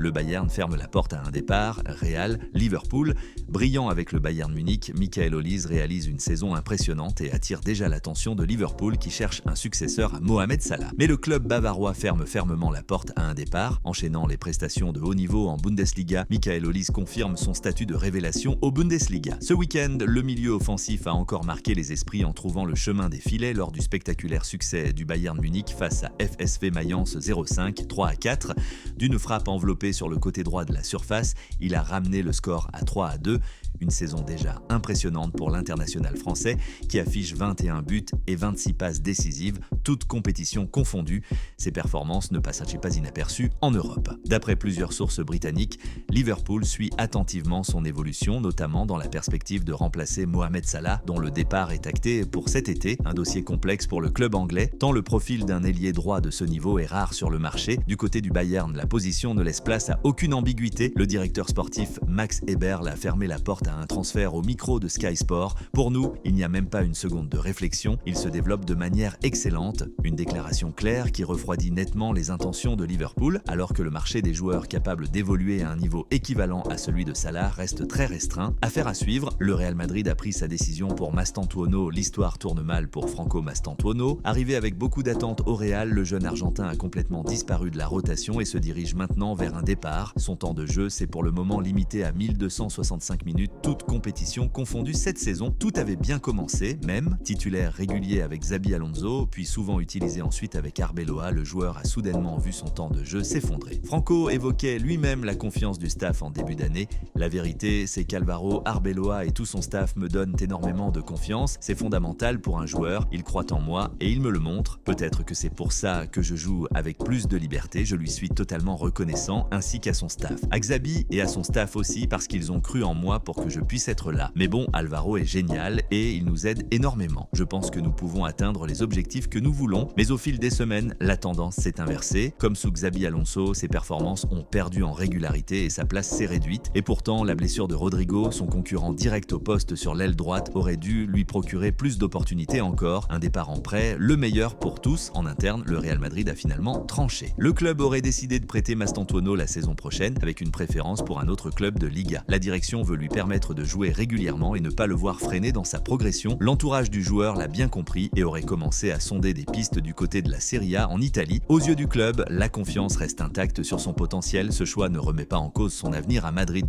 le Bayern ferme la porte à un départ, Real, Liverpool. Brillant avec le Bayern Munich, Michael Olise réalise une saison impressionnante et attire déjà l'attention de Liverpool qui cherche un successeur à Mohamed Salah. Mais le club bavarois ferme fermement la porte à un départ. Enchaînant les prestations de haut niveau en Bundesliga, Michael Olise confirme son statut de révélation au Bundesliga. Ce week-end, le milieu offensif a encore marqué les esprits en trouvant le chemin des filets lors du spectaculaire succès du Bayern Munich face à FSV Mayence 0-5, 3-4. D'une frappe enveloppée sur le côté droit de la surface, il a ramené le score à 3-2. Une saison déjà impressionnante pour l'international français qui affiche 21 buts et 26 passes décisives, toutes compétitions confondues. Ses performances ne passent pas inaperçues en Europe. D'après plusieurs sources britanniques, Liverpool suit attentivement son évolution, notamment dans la perspective de remplacer Mohamed Salah, dont le départ est acté pour cet été. Un dossier complexe pour le club anglais, tant le profil d'un ailier droit de ce niveau est rare sur le marché. Du côté du Bayern, la position ne laisse place à aucune ambiguïté. Le directeur sportif Max Eberl a fermé la porte à un transfert au micro de Sky Sport. Pour nous, il n'y a même pas une seconde de réflexion, il se développe de manière excellente. Une déclaration claire qui refroidit nettement les intentions de Liverpool, alors que le marché des joueurs capables d'évoluer à un niveau équivalent à celui de Salah reste très restreint. Affaire à suivre, le Real Madrid a pris sa décision pour Mastantuono. L'histoire tourne mal pour Franco Mastantuono. Arrivé avec beaucoup d'attentes au Real, le jeune Argentin a complètement disparu de la rotation et se dirige maintenant vers un départ. Son temps de jeu s'est pour le moment limité à 1265 minutes, toutes compétitions confondues cette saison. Tout avait bien commencé, même titulaire régulier avec Xabi Alonso, puis souvent utilisé ensuite avec Arbeloa, le joueur a soudainement vu son temps de jeu s'effondrer. Franco évoquait lui-même la confiance du staff en début d'année. La vérité, c'est qu'Alvaro Arbeloa et tout son staff me donnent énormément de confiance. C'est fondamental pour un joueur, il croit en moi et il me le montre. Peut-être que c'est pour ça que je joue avec plus de liberté, je lui suis totalement reconnaissant, ainsi qu'à son staff. À Xabi et à son staff aussi, parce qu'ils ont cru en moi pour que je puisse être là. Mais bon, Alvaro est génial et il nous aide énormément. Je pense que nous pouvons atteindre les objectifs que nous voulons, mais au fil des semaines, la tendance s'est inversée. Comme sous Xabi Alonso, ses performances ont perdu en régularité et sa place s'est réduite. Et pourtant, la blessure de Rodrigo, son concurrent direct au poste sur l'aile droite, aurait dû lui procurer plus d'opportunités encore. Un départ en prêt, le meilleur pour tous. En interne, le Real Madrid a finalement tranché. Le club aurait décidé de prêter Mastantuono la saison prochaine, avec une préférence pour un autre club de Liga. La direction veut lui permettre de jouer régulièrement et ne pas le voir freiner dans sa progression. L'entourage du joueur l'a bien compris et aurait commencé à sonder des pistes du côté de la Serie A en Italie. Aux yeux du club, la confiance reste intacte sur son potentiel. Ce choix ne remet pas en cause son avenir à Madrid.